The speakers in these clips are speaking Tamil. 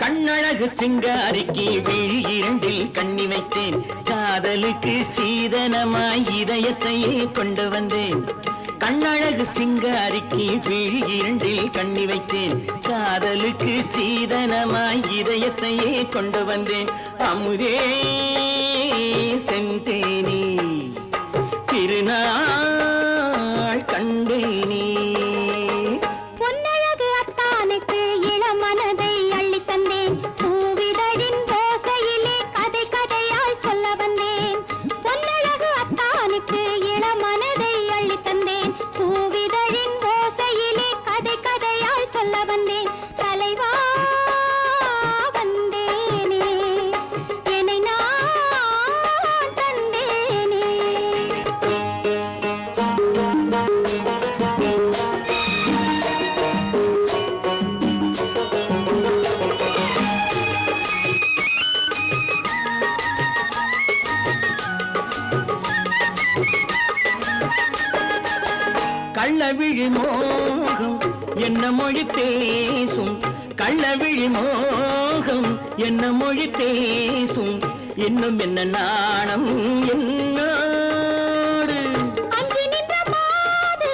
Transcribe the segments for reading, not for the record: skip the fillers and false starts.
கண்ணழகு சிங்காரிக்கு விழி இரண்டில் கண்ணி வைத்தேன் காதலுக்கு சீதனமாய் இதயத்தையே கொண்டு வந்தேன் கண்ணழகு சிங்காரிக்கு விழி இரண்டில் கண்ணி வைத்தேன் காதலுக்கு சீதனமாய் இதயத்தையே கொண்டு வந்தேன் அமுதே செந்தேனே திருநாள் கண்டேனே பொன்னழகு அத்தானுக்கு இளமனதை அள்ளி தந்தேன் பூவிதழின் ஓசையிலே கதை கதையாய் சொல்ல வந்தேன் பொன்னழகு அத்தானுக்கு இளமனதை அள்ளி தந்தேன் பூவிதழின் ஓசையிலே கதை கதையாய் சொல்ல வந்தேன் தலைவா வந்தேனே என்னை நான் தந்தேனே கள்ளவிழி மோகம் என்ன மொழி பேசும் கள்ளவிழி மோகம் என்ன மொழி பேசும் இன்னும் என்ன நாணம் என்னோடு அஞ்சி நின்ற மாது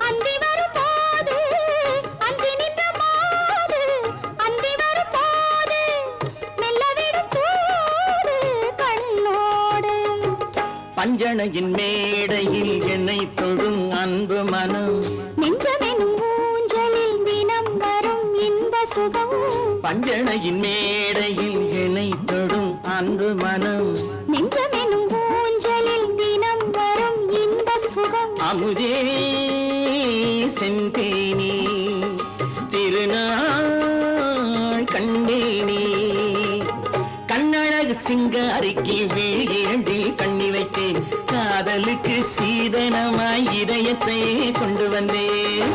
அந்தி வரும் போது அஞ்சி நின்ற மாது அந்தி வரும் போது மெல்ல விடும் தூது கண்ணோடு பஞ்சணையின் மேடையில் என்னை தொடும் அன்பு மனம் நெஞ்சமெனும் ஊஞ்சலில் தினம் வரும் இன்ப சுகம் பஞ்சணையின் மேடையில் என்னை தொடும் அன்பு மனம் நெஞ்சமெனும் ஊஞ்சலில் தினம் வரும் இன்ப சுகம் அமுதே செந்தேனே திருநாள் கண்டேனே கண்ணழகு சிங்காரிக்கு விழி இரண்டில் கண்ணி வைத்தேன் காதலுக்கு சீதனமாய் இதயத்தை கொண்டு வந்தேன்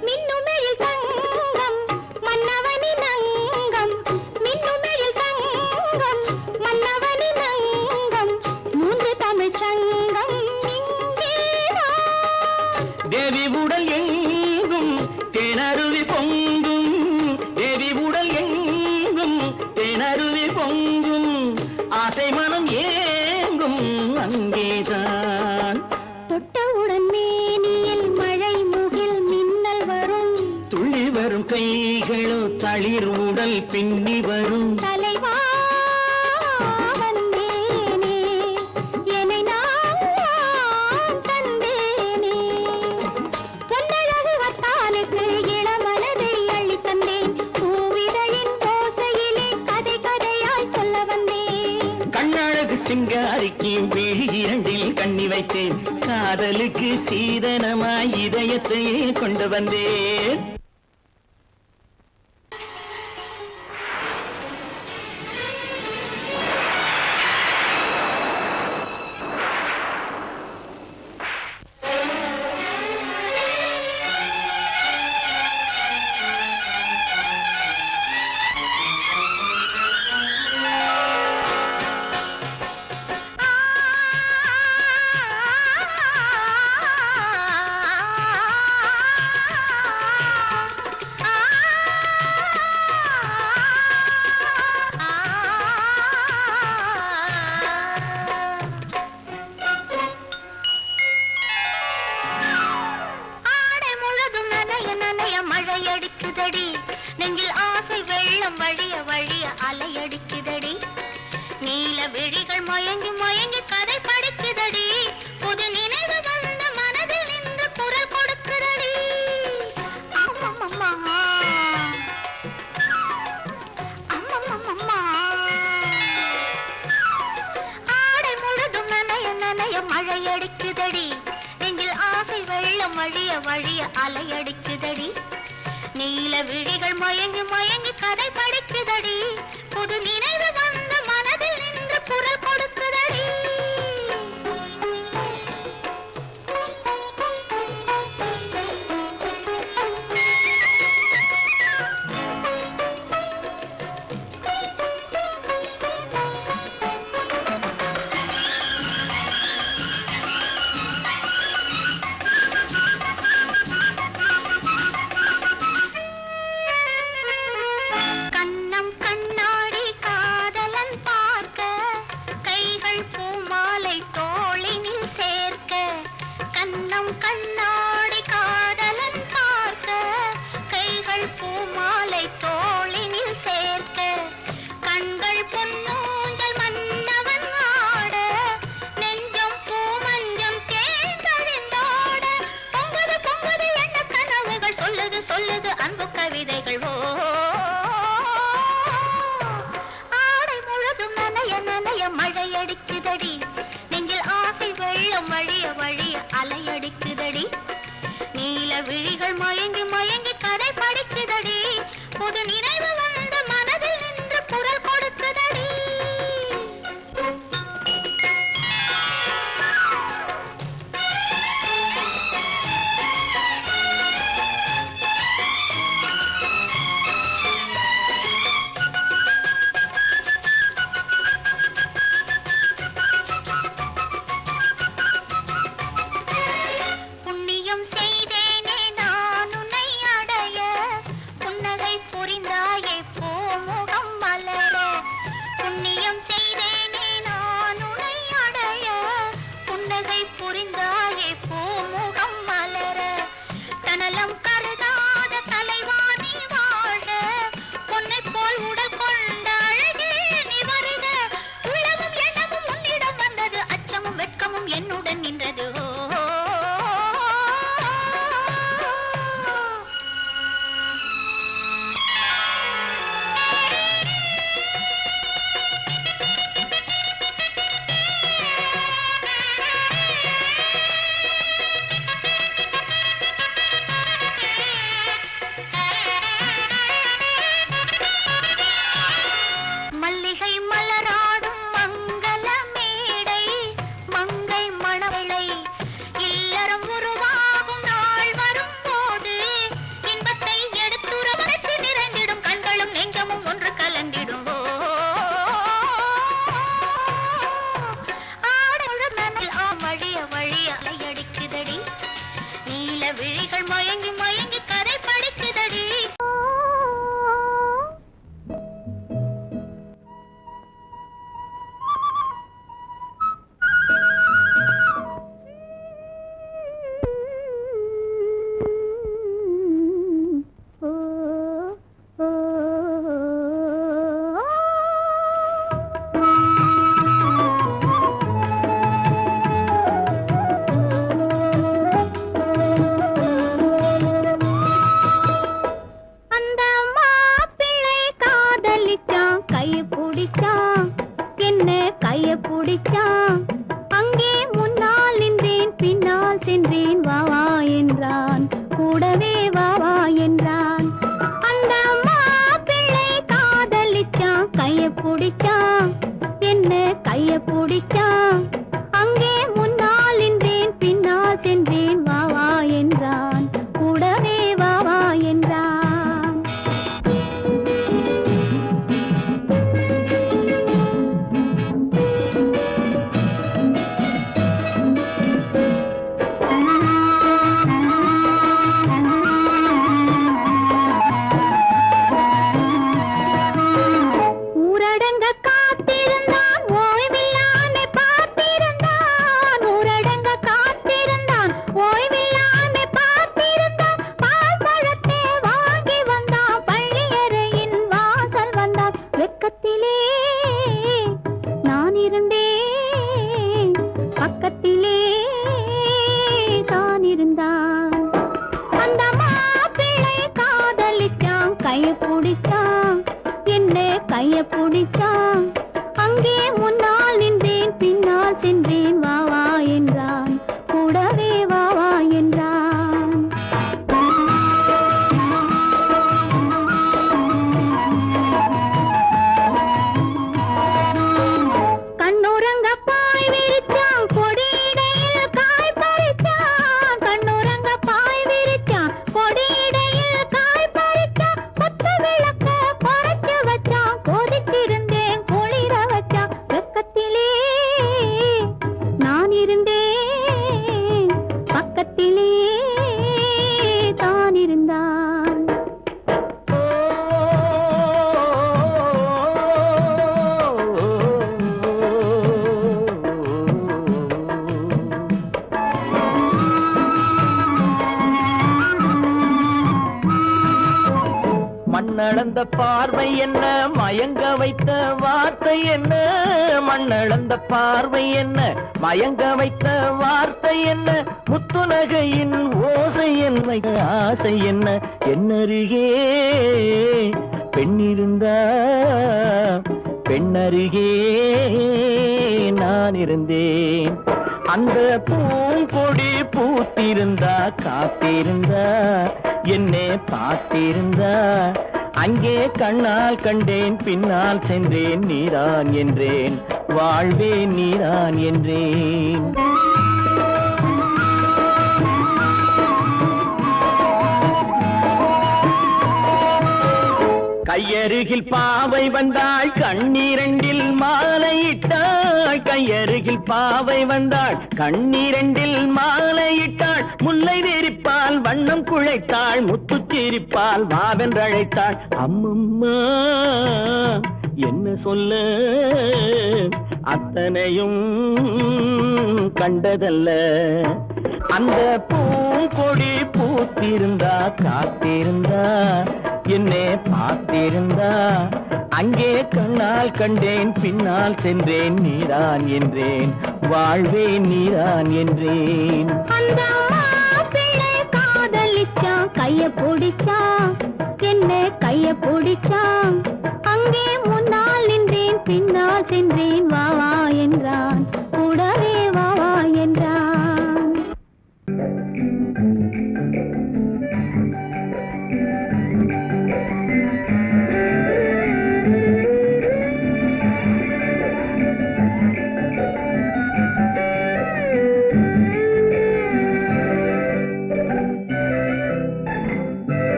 மின்னுமெழில் தங்கம் மன்னவனின் அங்கம் மின்னுமெழில் தங்கம் மன்னவனின் அங்கம் மூன்று தமிழ்ச் சங்கம் இங்கேதான் தேவி உடல் எங்கும் தேனருவி பொங்கும் தேவி உடல் எங்கும் தேனருவி பொங்கும் ஆசை மனம் ஏங்கும் அங்கேதான் தொட்டவுடன் மேனியில் மழை முகில் மின்னல் வரும் துள்ளி வரும் கைகளோ தளிர் உடல் பின்னி வரும் தலைவா வந்தேனே என்னை நான் தந்தேனே பொன்னழகு வத்தானுக்கு இளமனதை அள்ளி தந்தேன் பூவிதழின் ஓசையிலே கதை கதையாய் சொல்ல வந்தேன் கண்ணழகு சிங்காரிக்கு விழி இரண்டில் கண்ணி வைத்தேன் காதலுக்கு சீதனமாய் இதயத்தையே கொண்டு வந்தேன் ஆடை முழுதும் நனைய நனைய மழையடிக்குதடி நெஞ்சில் ஆசை வெள்ளம் வழிய வழிய அலையடிக்குதடி நீல விழிகள் மயங்கி மயங்கி கதை படிக்குதடி புது நினைவு வந்த மனதில் நின்று குரல் கொடுக்குதடி அம்மம்மம்மா அம்மம்மம்மா ஆடை முழுதும் நனைய நனைய மழையடிக்குதடி நெஞ்சில் ஆசை வெள்ளம் வழிய வழிய அலையடிக்குதடி நீல விழிகள் மயங்கி மயங்கி கதை படிக்குதடி புது நினைவு வந்த மனதில் நின்று குரல் கொடுக்குதடி கண்ணாடி காதலன் பார்க்க கைகள் பூமாலை தோளினில் சேர்க்க கண்கள் பொன்னூஞ்சல் மன்னவன் ஆட நெஞ்சம் பூமஞ்சம் தேர்ந்தழிந்தாட பொங்குது பொங்குது என்ன கனவுகள் சொல்லுது சொல்லுது அன்பு கவிதைகள் ஓ ஆடை முழுதும் நனைய நனைய மழையடிக்குதடி நெஞ்சில் ஆசை வெள்ளம் வழிய வழிய அலையடிக்குதடி நீல விழிகள் மயங்கி மயங்கி கதை படிக்குதடி புது நினைவு வந்து மனதில் நின்று குரல் கொடுக்குதடி புண்ணியம் செய்தேனே நான் உன்னை அடைய புன்னகை புரிந்தாயே பூமுகம் மலர புண்ணியம் செய்தேனே நான் உன்னை அடைய புன்னகை புரிந்தாயே பூமுகம் மலர தனலம் கருதாத தலைவாணி வாழ பொன்னை போல் உடல் கொண்ட அழகே நீ வருக உள்ளமும் எண்ணமும் உன்னிடம் வந்தது அச்சமும் வெட்கமும் என்னுடன் நின்றது மல்லிகை மலராடும் மங்கள மேடை மங்கை மணவளை இல்லறம் உருவாகும் நாள் வரும் போது இன்பத்தை எடுத்துரைத்து நிறைந்திடும் கண்களும் நெஞ்சமும் ஒன்று கலந்திடும் ஆடல் மணல் வழிய வழிய அலையடிக்குதடி நீல விழிகள் மயங்கி மயங்கி கதை படிக்குதடி அந்த மாப்பிள்ளை காதலிச்சான் கைய பிடிச்சான் என்ன கைய பிடிச்சான் அங்கே முன்னால் நின்றேன் பின்னால் சென்றேன் வா வா என்றான் கூடவே வா வா என்றான் அந்த மாப்பிள்ளை காதலிச்சான் கைய பிடிச்சான் என்ன கைய பிடிச்சான் அங்கே முன்னால் நின்றேன் பின்னால் சென்றேன் வா வா என்றான் கூடவே வா வா என்றான் ஊரடங்க காத்திருந்தான் ஓய்வில்லாமே பார்த்திருந்தான் ஊரடங்க காத்திருந்தான் ஓய்வில்லாமே பார்த்திருந்தான் பால் பழத்தை வாங்கி வந்தான் பள்ளியறையின் வாசல் வந்தான் வெக்கத்திலே நான் இருந்தேன் பக்கத்திலே தான் இருந்தான் அந்த மாப்பிள்ளை காதலிச்சான் கைய பிடிச்சான் என்ன கைய பிடிச்சான் அங்கே முன்னால் நின்றேன் பின்னால் சென்றேன் வா வா என்றான் கூடவே வா வா என்றான் கண்ணுறங்க பாய் விரிச்சான் கொடியிடையில் காய் பறிச்சான் கண்ணுறங்க பாய் விரிச்சான் கொடியிடையில் காய் பறிச்சான் கொத்து விளக்க குறைச்சு வச்சான் கொதிச்சிருந்தேன் குளி மண்ணளந்த பார்வை என்ன மயங்க வைத்த வார்த்தை என்ன மண்ணளந்த பார்வை என்ன மயங்க வைத்த வார்த்தை என்ன முத்துநகையின் ஓசை என்ன ஆசை என்ன என்னருகே பெண்ணிருந்தா பெண்ணருகே நான் இருந்தேன் அந்த பூங்கொடி பூத்திருந்தா காத்திருந்தா என்னை பார்த்திருந்தா அங்கே கண்ணால் கண்டேன் பின்னால் சென்றேன் நீதான் என்றேன் வாழ்வே நீதான் என்றேன் கையருகில் பாவை வந்தாள் கண்ணீரண்டில் மாலையிட்டாள் கையருகில் பாவை வந்தாள் கண்ணீரண்டில் மாலையிட்டாள் முல்லை வெறிப்பால் வண்ணம் குழைத்தாள் முத்துச்சிரிப்பால் வாவென்றழைத்தாள் அம்மம்மா என்ன சொல்ல அத்தனையும் கண்டதல்ல அந்த பூங்கொடி பூத்திருந்தா காத்திருந்தா என்னை பார்த்திருந்தா அங்கே கண்ணால் கண்டேன் பின்னால் சென்றேன் நீதான் என்றேன் வாழ்வே நீதான் என்றேன் அந்த மாப்பிள்ளை காதலிச்சான் கைய பிடிச்சான் என்ன கைய பிடிச்சான் அங்கே முன்னால் நின்றேன் பின்னால் சென்றேன் வா வா என்றான் கூடவே வா வா என்றான்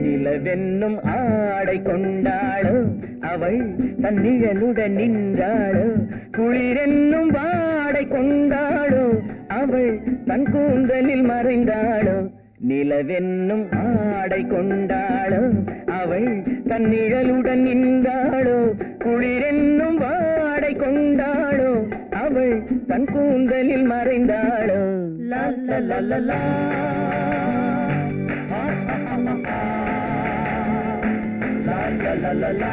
நிலவென்னும் ஆடை கொண்டாளோ அவள் தன்னிழலுடன் நின்றாளோ குளிரென்னும் வாடை கொண்டாளோ அவள் தன் கூந்தலில் மறைந்தாளோ நிலவென்னும் ஆடை கொண்டாளோ அவள் தன் நிழலுடன் நின்றாளோ குளிரென்னும் வாடை கொண்டாளோ அவள் தன் கூந்தலில் மறைந்தாளோ லா லா லா லா லா la la la la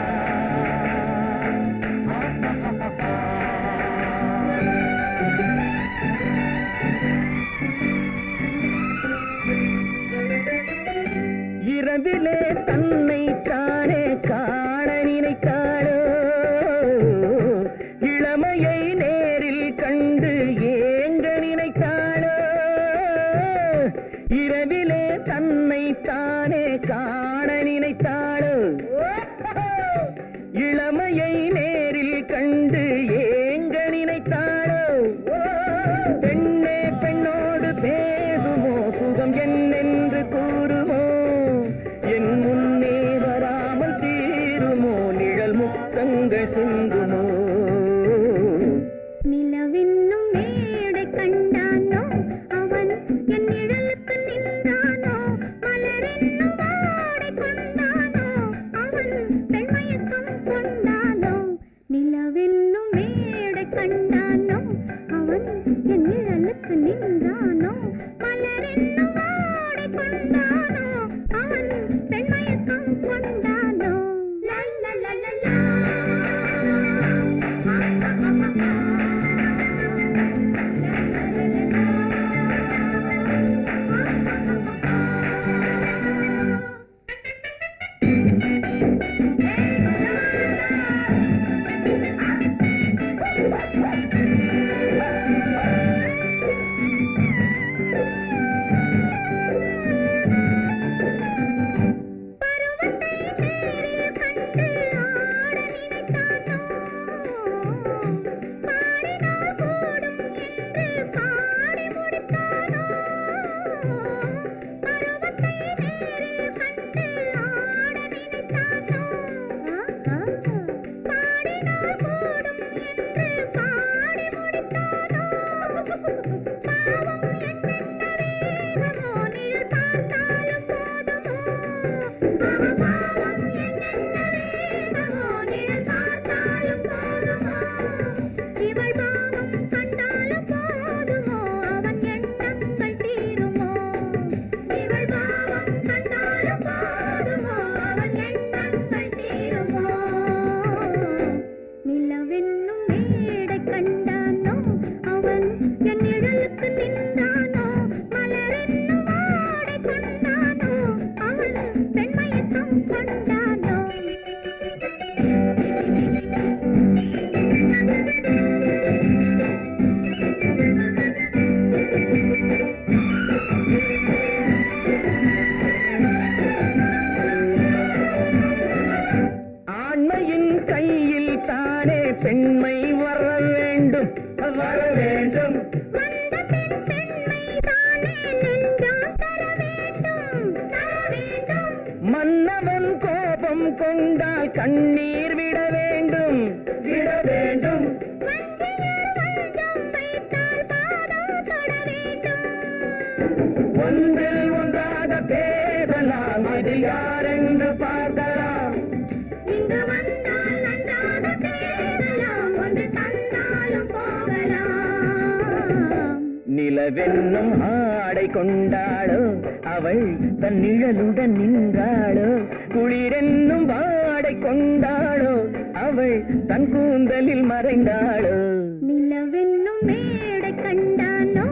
இரவிலே தன்னை தானே காண நினைத்தாளோ இளமையை நேரில் கண்டு ஏங்க நினைத்தாளோ இரவிலே தன்னை தானே காண நினைத்தாளோ இளமையை நேரில் கண்டு ஏங்க நினைத்தாளோ பெண்ணே பெண்ணோடு பேசுமோ சுகம் என்னென்று கூறுமோ என் முன்னே வராமல் தீருமோ நிழல் முத்தங்கள் சிந்துமோ நிலவென்னும் மேடை கண்டானோ அவன் என் நிழலுக்கு நின்றானோ மலரென்னும் வாடை கொண்டானோ அவன் மன்னவன் கோபம் கொண்டால் கண்ணீர் விட வேண்டும் விட வேண்டும். ஒன்றில் ஒன்றாக பேசலாம், அது யாரென்று பார்க்கலாம். இங்கு வந்தால் நன்றாக பேசலாம், ஒன்று தந்தாலும் போகலாம். நிலவென்னும் ஆடை கொண்டாளோ அவள் தன் நிழலுடன் நின்றாளோ, குளிரென்னும் வாடை கொண்டாளோ அவள் தன் கூந்தலில் மறைந்தாளோ. நிலவென்னும் மேடை கண்டானோ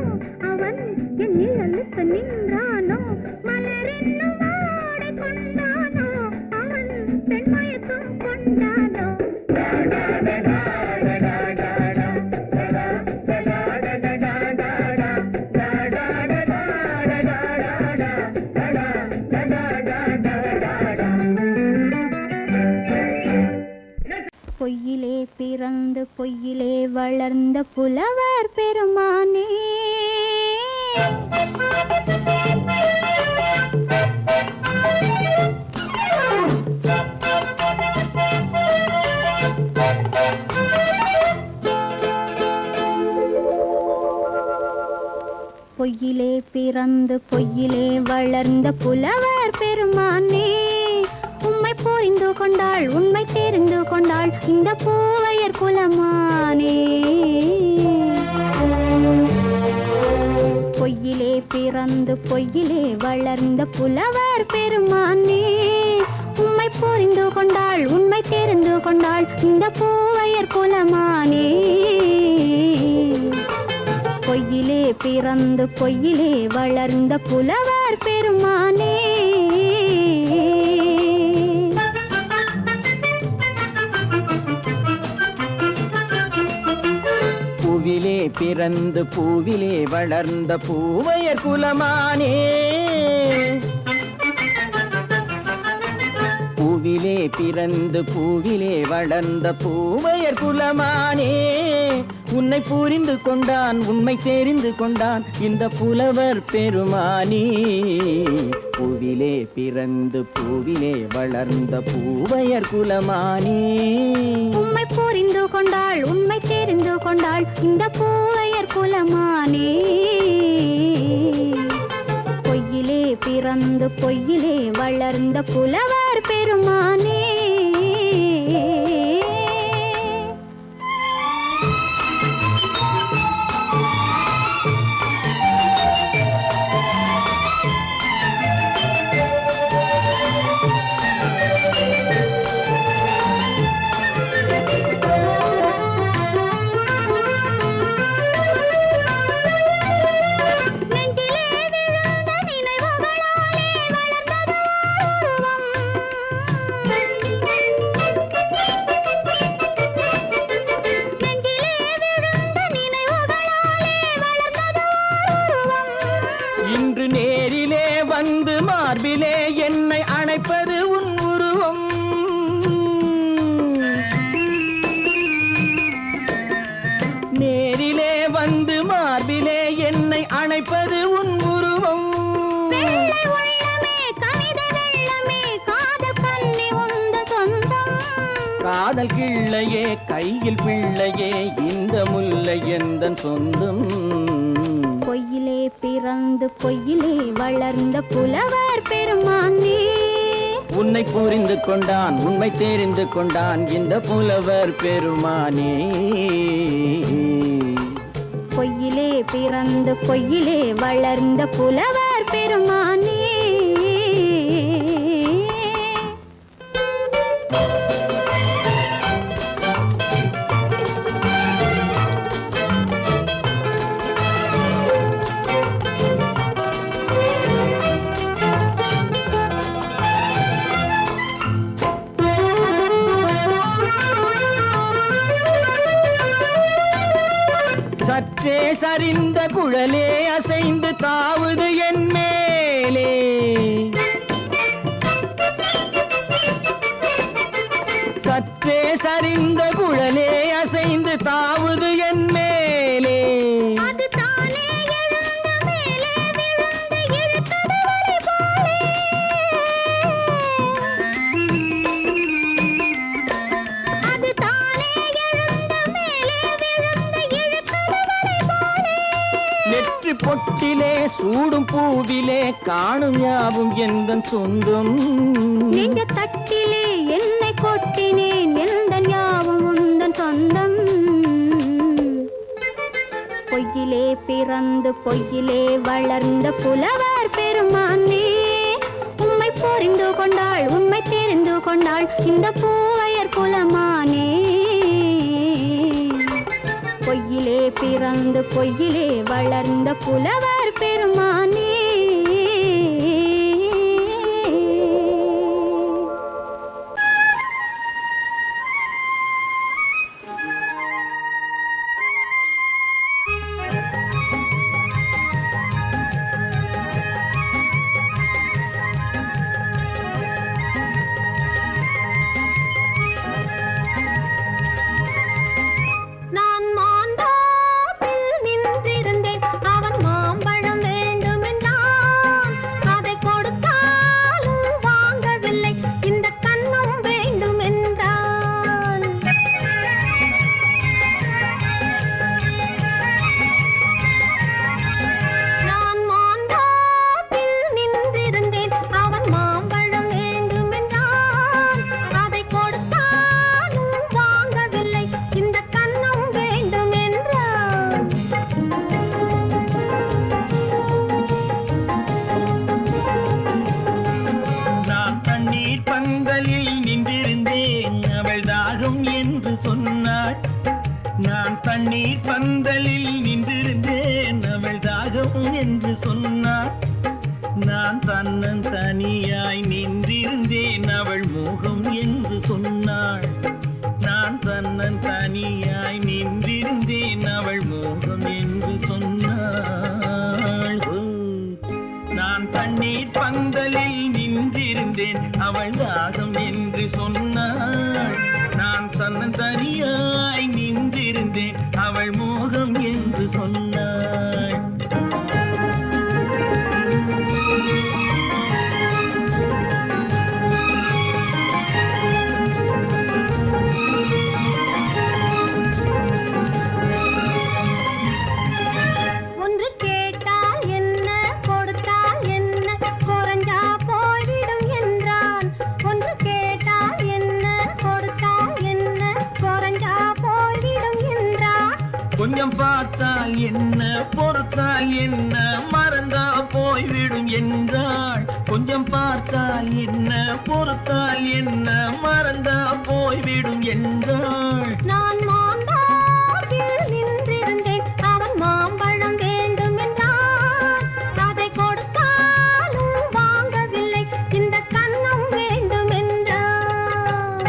அவன் என் நிழலுக்கு நின்றானோ, மலரென்னும் வாடை கொண்டானோ அவன் பெண்மயக்கம் கொண்டானோ. பொய்யிலே பிறந்து பொய்யிலே வளர்ந்த புலவர் பெருமானே, பொய்யிலே பிறந்து பொய்யிலே வளர்ந்த புலவர் பெருமானே, உம்மை புரிந்து கொண்டாள் உண்மை தெரிந்து கொண்டாள் இந்த பூவையர் குலமானே. பொய்யிலே பிறந்து பொய்யிலே வளர்ந்த புலவர் பெருமானே, உம்மை புரிந்து கொண்டாள் உண்மை தெரிந்து கொண்டாள் இந்த பூவையர் குலமானே. பொய்யிலே பிறந்து பொய்யிலே வளர்ந்த புலவர் பெருமானே. பூவிலே பிறந்து பூவிலே வளர்ந்த பூவையர் குலமானே, பூவிலே பிறந்து பூவிலே வளர்ந்த பூவையர் குலமானே, உன்னை புரிந்து கொண்டான் உண்மை தெரிந்து கொண்டான் இந்த புலவர் பெருமானே. பூவிலே பிறந்து பூவிலே வளர்ந்த பூவையர் குலமானே, உம்மை புரிந்து கொண்டாள் உண்மை தெரிந்து கொண்டாள் இந்த பூவையர் குலமானே. பொய்யிலே பிறந்து பொய்யிலே வளர்ந்த புலவர் பெருமானே. இன்று நேரிலே வந்து மார்பிலே என்னை அணைப்பது உன் உருவம். நேரிலே வந்து மார்பிலே என்னை அணைப்பது உன் உருவம். காதல் கிள்ளையே கையில் பிள்ளையே இந்த முல்லை எந்தன் சொந்தம். பொய்யிலே பிறந்து பொய்யிலே வளர்ந்த புலவர் பெருமானே, உன்னை புரிந்து கொண்டான் உண்மை தெரிந்து கொண்டான் இந்த புலவர் பெருமானே. பொய்யிலே பிறந்து பொய்யிலே வளர்ந்த புலவர் பெருமானே. சற்றே சரிந்த குழலே அசைந்து தாவுது என் மேலே, சற்றே சரிந்த குழலே அசைந்து தாவுது என் மேலே. அது தானே எழுந்த மேலே கண்ணிலே சூடும் பூவிலே காணும் யாவும் எந்தன் சொந்தம். நெஞ்ச தட்டிலே என்னை கொட்டினேன் எந்தன் யாவும் உந்தன் சொந்தம். பொய்யிலே பிறந்து பொய்யிலே வளர்ந்த புலவர் பெருமானே, உம்மை புரிந்து கொண்டாள் உண்மை தெரிந்து கொண்டாள் இந்த பூவையர் குலமானே. பொய்யிலே பிறந்து பொய்யிலே வளர்ந்த புலவர் பெருமானே. நான் தண்ணீர் பந்தலில் நின்றிருந்தேன் அவள் தாகம் என்று சொன்னாள். நான் தன்னன் தனியாய் நின்றிருந்தேன் அவள் மோகம் என்று சொன்னாள். நான் தன்னன் தனியாய் நின்றிருந்தேன் அவள் மோகம் என்று சொன்னாள். நான் தண்ணீர் பந்தலில் நின்றிருந்தேன் அவள் தாகம் என்று சொன்னாள். நான் தன்னன் தனியாய் நின்றிருந்தேன் அவள் மோகம் என்று சொன்னாள். ஒன்று கேட்டால் என்ன கொடுத்தால் என்ன குறைஞ்சா போய்விடும் என்றான். ஒன்று கேட்டால் என்ன கொடுத்தால் என்ன குறைஞ்சா போய்விடும் என்றான். கொஞ்சம் பார்த்தால் என்ன பொறுத்தால் என்ன மறந்தா போய்விடும் என்றாள். கொஞ்சம் பார்த்தால் என்ன பொறுத்தால் என்ன மறந்தா போய்விடும் என்றாள். நான் மாந்தாப்பில் நின்றிருந்தேன் அவன் மாம்பழம் வேண்டும் என்றான். அதை கொடுத்தாலும் வாங்கவில்லை இந்த கன்னம் வேண்டும் என்றான்.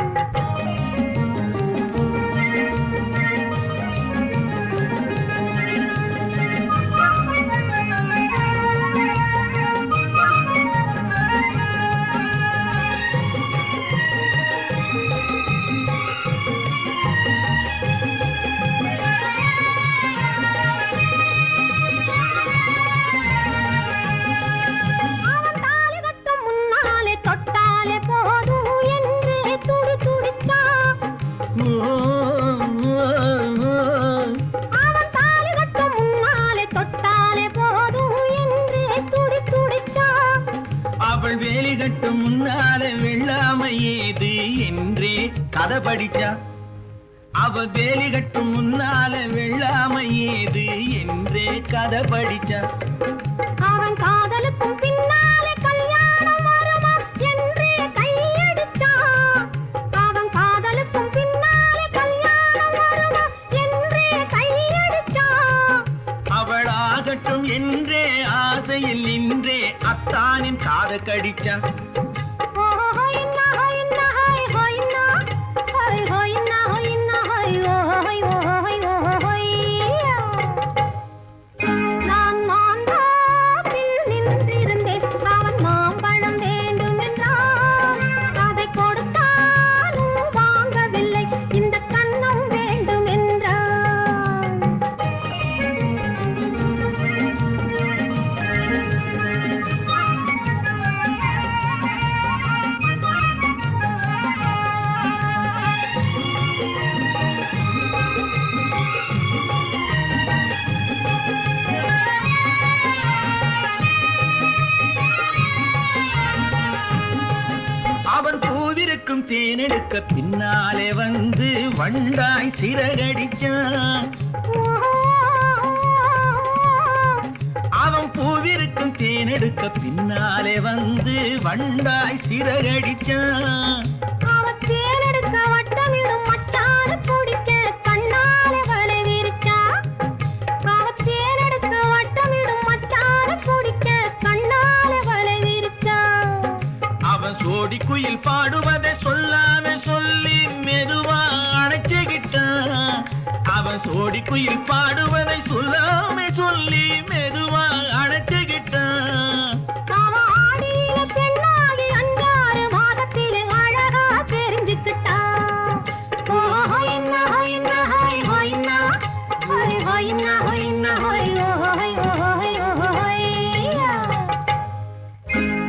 அவன் தாலி கட்டும் முன்னாலே தொட்டாலே போதும் என்றே துடி துடித்தான். அவன் தாலி கட்டும் முன்னாலே தொட்டாலே போதும் என்றே துடி துடித்தான். அவள் வேலி கட்டும் முன்னாலே வெள்ளாமை ஏது என்றே கதை படிச்சா. அவள் வேலி கட்டும் முன்னாலே வெள்ளாமை ஏது என்றே கதை படிச்சா. அவன் காதலுக்கும் பின்னாலே கல்யாணம் வருமா என்றே கையடித்தான். அவன் காதலுக்கும் பின்னாலே கல்யாணம் வருமா என்றே கையடித்தான். அவள் ஆகட்டும் என்றே ஆசையில் நின்றே அத்தானின் காத கடிச்சா. நான் மாந்தாப்பில் நின்றிருந்தேன் அவன் மாம்பழம் வேண்டும் என்றான். அதை கொடுத்தாலும் வாங்கவில்லை இந்த கன்னம் வேண்டும் என்றான். தேனெடுக்க பின்னாலே வந்து வண்டாய் சிறகடிச்சான். அவன் பூவிருக்கும் தேனெடுக்க பின்னாலே வந்து வண்டாய் சிறகடிச்சான். அவன் தேனெடுக்க வட்டமிடும் மச்சான குடிக்க கண்ணாலே வலை விரிச்சா. அவன் தேனெடுக்க வட்டமிடும் மச்சான குடிக்க கண்ணாலே வலை விரிச்சா. அவன் சோடி குயில் பாடுவதை சொல்லாம சொல்லி மெதுவா அணைச்சுக்கிட்டான். அவன் சோடி குயில் பாடுவதை சொல்லாம சொல்லி மெதுவா அணைச்சுக்கிட்டான். அவன் ஆடியில பெண்ணாகி 5-6 மாதத்திலே அழகா தெரிஞ்சுக்கிட்டான். ஹொய்னா ஹொய்னா ஹொய் ஹொய்னா ஹொய் ஹொய்னா ஹொய்னா ஹொய் ஹொய் ஹொய் ஹொய்யா.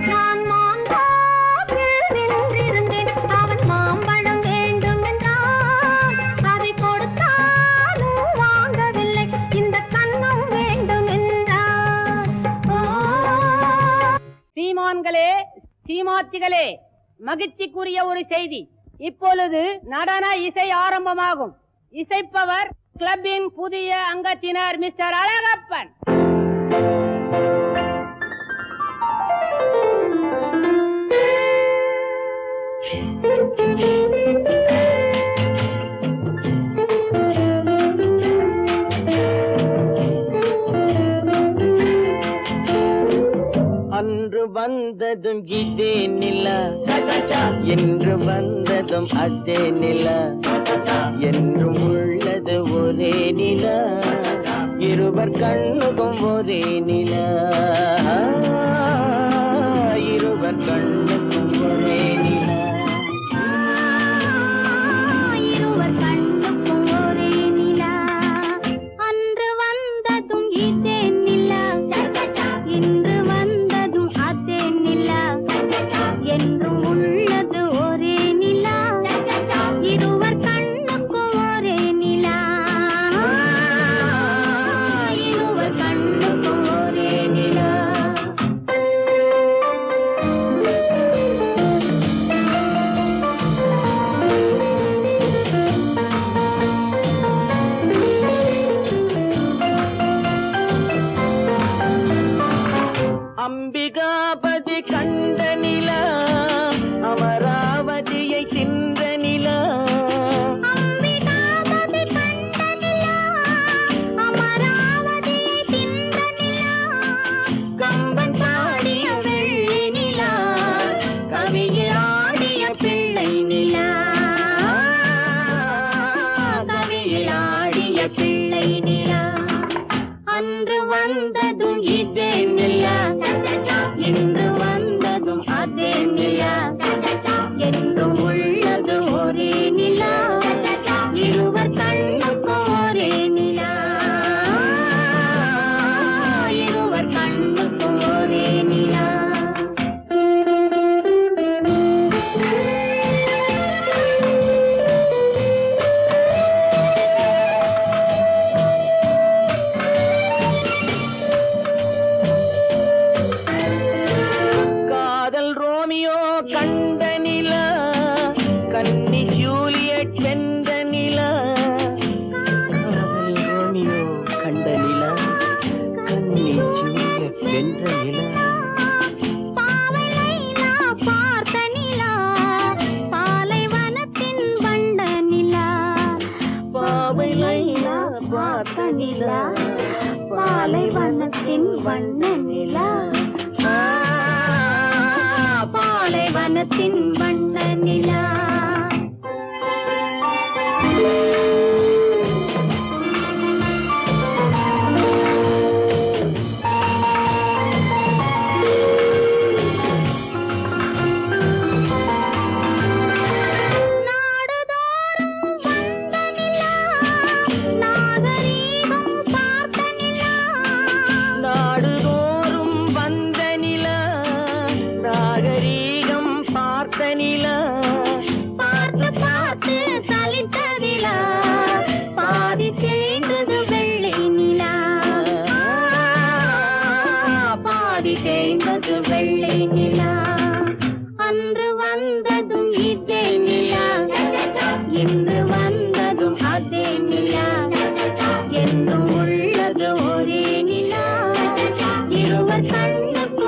நான் மாந்தாப்பில் நின்றிருந்தேன். அவன் மாம்பழம் வேண்டும் என்றான். அதை கொடுத்தாலும் வாங்கவில்லை. இந்த கன்னம் வேண்டும் என்றான். சீமான்களே, சீமாத்திகளே, மகிழ்ச்சிக்குரிய ஒரு செய்தி. இப்பொழுது நடன இசை ஆரம்பமாகும். இசைப்பவர் கிளப்பின் புதிய அங்கத்தினர் மிஸ்டர் அழகப்பன். அன்று வந்ததும் இதே நிலா, என்று வந்ததும் அதே நிலா, என்றும் உள்ளது ஒரே நிலா, இருவர் கண்ணுக்கும் ஒரே நிலா, இருவர் கண்ணுக்கும் ஒரே நிலா. இருவர் கண்ணுக்கும் ஒரே நிலா. அன்று வந்ததும் இதே நிலா, இன்று வந்ததும் அதே நிலா, என்றும் உள்ளது ஒரே நிலா, இருவர் கண்ணுக்கும் ஒரே நிலா, இருவர் கண்ணுக்கும் ஒரே நிலா. அம்பிகாபதி கண்ட நிலா, அமராவதியை தின்ற நிலா, அம்பிகாபதி கண்ட நிலா, அமராவதியை தின்ற நிலா, கம்பன் பாடிய வெள்ளி நிலா, கவியில் ஆடிய பிள்ளை நிலா, கவியில் ஆடிய பிள்ளை நிலா. அன்று வந்ததும் இதே நிலா, இன்று வந்ததும் அதே நிலா, என்றும் உள்ளது ஒரே நிலா, இருவர் கண்ணுக்கும் ஒரே நிலா, இருவர் கண்ணுக்கும் ஒரே நிலா. காதல் ரோமியோ கண்ட நிலா, கன்னி ஜூலியட் வென்ற நிலா, காதல் ரோமியோ கண்ட நிலா, கன்னி ஜூலியட் வென்ற நிலா. பாவை லைலா பார்த்த நிலா, பாலைவனத்தின் வண்ட நிலா, பாவை லைலா பார்த்த நிலா, பாலைவனத்தின் வண்ண நிலா, பாலைவனத்தின் வண்ண நிலா. நாடுதோறும் வந்த நிலா, நாகரீகம் பார்த்த நிலா, நாடுதோறும் வந்த நிலா, நாகரீகம் பார்த்த நிலா, பார்த்து பார்த்து சலித்த நிலா, பாதி தேய்ந்தது வெள்ளை நிலா, பாதி தேய்ந்தது வெள்ளை நிலா. அன்று வந்ததும் இதே நிலா.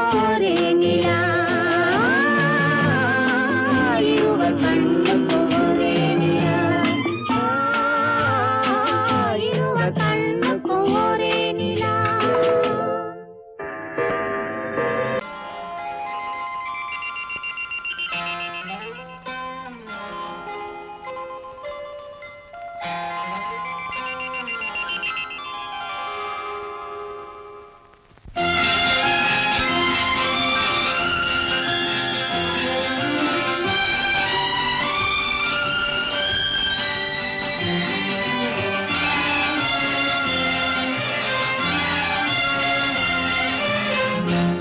ஒரே நிலா இருவர் கண்ணுக்கும் ஒரே நிலா இருவர் கண்ணுக்கும் ஒரே நிலா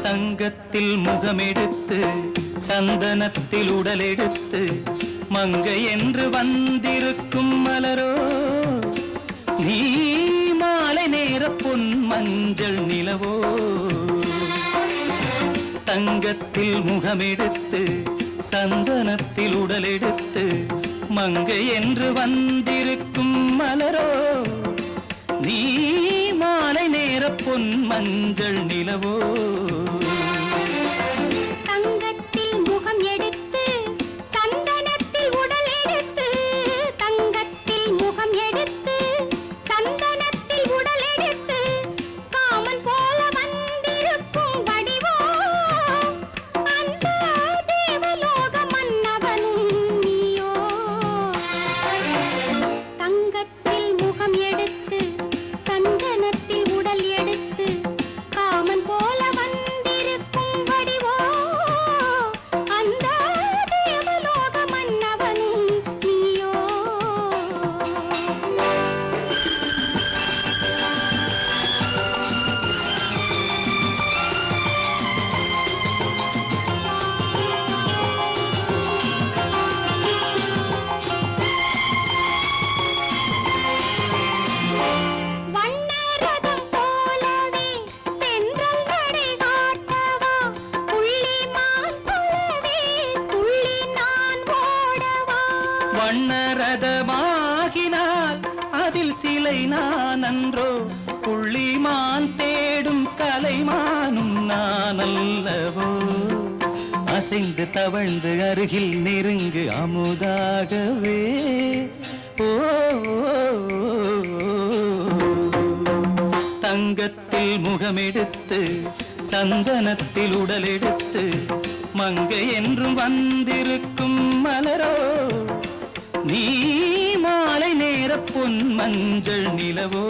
தங்கத்தில் முகமெடுத்து சந்தனத்தில் உடலெடுத்து மங்கை என்று வந்திருக்கும் மலரோ நீ மாலை நேர பொன் மஞ்சள் நிலவோ தங்கத்தில் முகமெடுத்து சந்தனத்தில் உடலெடுத்து மங்கை என்று வந்திருக்கும் மலரோ நீ மாலை நேர பொன் மஞ்சள் நிலவோ தங்கத்தில் முகம் எடுத்து சந்தனத்தில் உடல் எடுத்து தங்கத்தில் முகம் எடுத்து சந்தனத்தில் உடல் எடுத்து காமன் போல வந்திருக்கும் வடிவோ அந்த தேவலோக மன்னவனும் நீயோ தங்கத்தில் முகம் எடுத்து சந்தனத்தில் உடல் எடுத்து காமன் போல வந்திருக்கும் வடிவோ அந்த தேவலோக மன்னவனும் நீயோ வண்ணரதம் போலவே தென்றல் நடை காட்டவா புள்ளிமான் போலவே துள்ளி நான் ஓடவா வண்ணரதமாகினால் அதில் சிலை நான் அன்றோ புள்ளிமான் தேடும் கலைமானும் நான் அல்லவோ அசைந்து தவழ்ந்து அருகில் நெருங்கு அமுதாகவே ஓ தங்கத்தில் முகமெடுத்து சந்தனத்தில் உடலெடுத்து மங்கை என்றும் வந்திருக்கும் மலரோ நீ மாலை நேர பொன் மஞ்சள் நிலவோ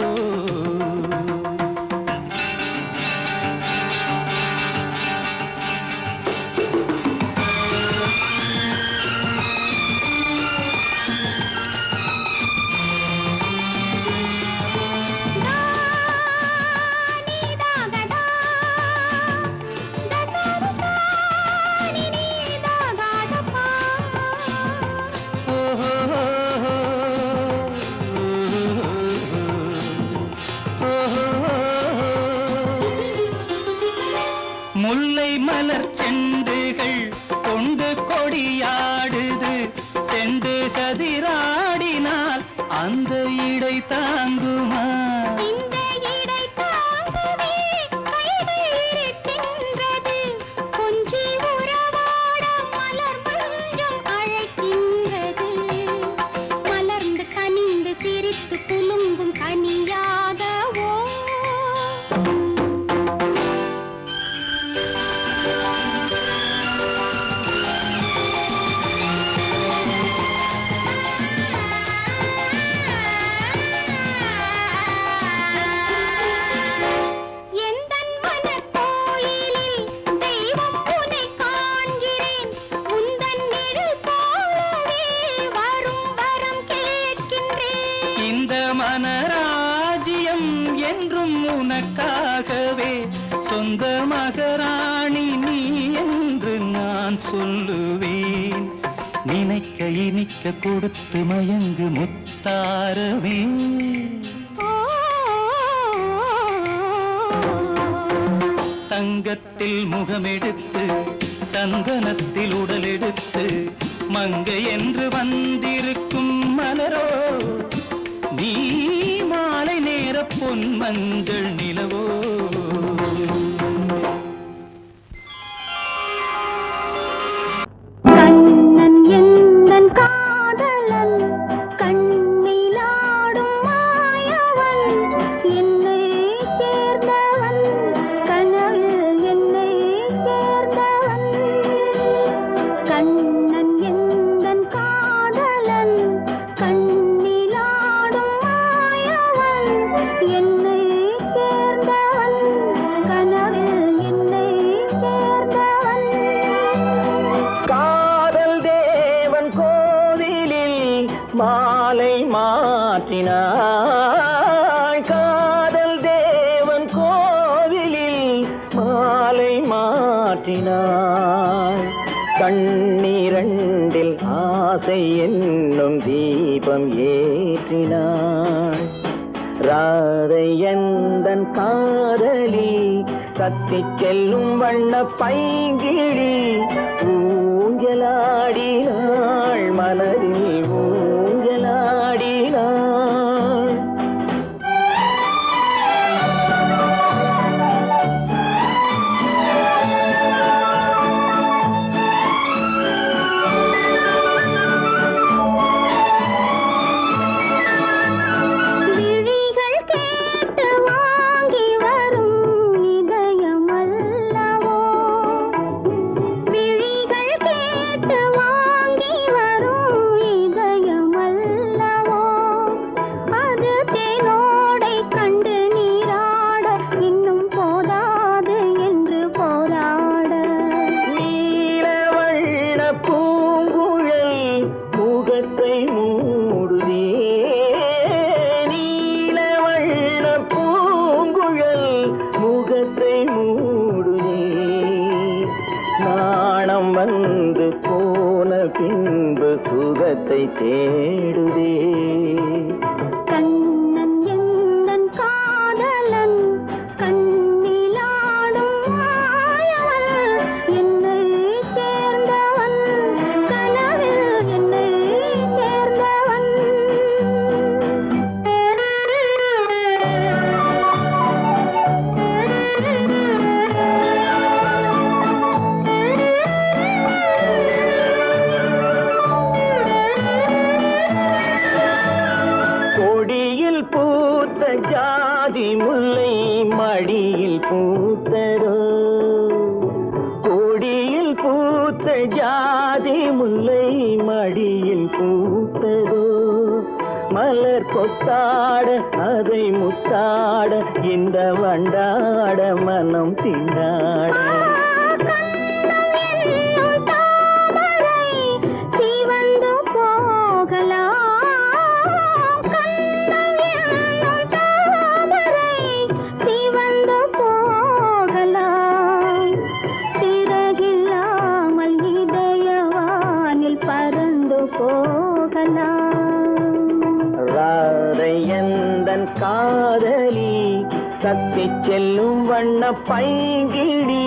நீதாகதா தசரசா நீதாகதப்பா முல்லை மலர் செண்டுகள் கொண்டு கொடியாடுது செண்டு சதிராடினால் அந்த இடை தாங்குமா இந்த இடை தாங்கவே கைகள் இருக்கின்றது கொஞ்சி உறவாட மலர் மஞ்சம் அழைக்கின்றது மலர்ந்து கனிந்து சிரித்து குலுங்கும் கனியாகவோ எந்தன் மனக்கோயிலில் தெய்வம் உன்னை காண்கிறேன் உந்தன் நிழல் போலவே வரும் வரம் கேட்கின்றேன் இந்த மனராஜ்யம் என்றும் உனக்காகவே சொந்த மகராணி நீ என்று நான் சொல்லுவேன் நினைக்க இனிக்க கொடுத்து மயங்கு முத்தாரவே தங்கத்தில் முகமெடுத்து சந்தனத்தில் உடலெடுத்து மங்கை என்று வந்திருக்கும் மலரோ நீ மாலை நேர பொன் மஞ்சள் நிலவோ மாலை மாற்றினாள் காதல் தேவன் கோவிலில் மாலை மாற்றினாள் கண்ணீரண்டில் ஆசை என்னும் தீபம் ஏற்றினாள் ராதை எந்தன் காதலி கத்திச் செல்லும் வண்ண பைங்கிழி ஊஞ்சலாடினாள் மலரில் ஊஞ்சலாடினாள் விழிகள் கேட்டு வாங்கி வரும் இதயமல்லவோ விழிகள் கேட்டு வாங்கி வரும் இதயமல்லவோ அது தேனோடை கண்டு நீராட இன்னும் போதாது என்று போராட நீலவண்ண பூங்குழல் முகத்தை மூடுதே நீலவண்ண பூங்குழல் முகத்தை மூடுதே நாணம் வந்து போன பின்பு சுகத்தை தேடுதே கண்ணன் எந்தன் காதலன் கண்ணிலாடும் மாயவன் என்னை சேர்ந்தவன் கனவில் என்னை சேர்ந்தவன் கொடியில் பூத்த ஜாதி முல்லை மடியில் பூத்ததோ கொடியில் பூத்த ஜாதி முல்லை மடியில் பூத்ததோ மலர் கொத்தாட அதை முத்தாட இந்த வண்டாட மனம் திண்டாட கண்ணன் தாமரை சிவந்து போகலாம் கண்ணன் தாமரை சிவந்து போகலாம் சிறகில்லாமல் இதயவானில் பறந்து போகலாம் ராதை எந்தன் காதலி கத்திச் செல்லும் வண்ண பைங்கிழி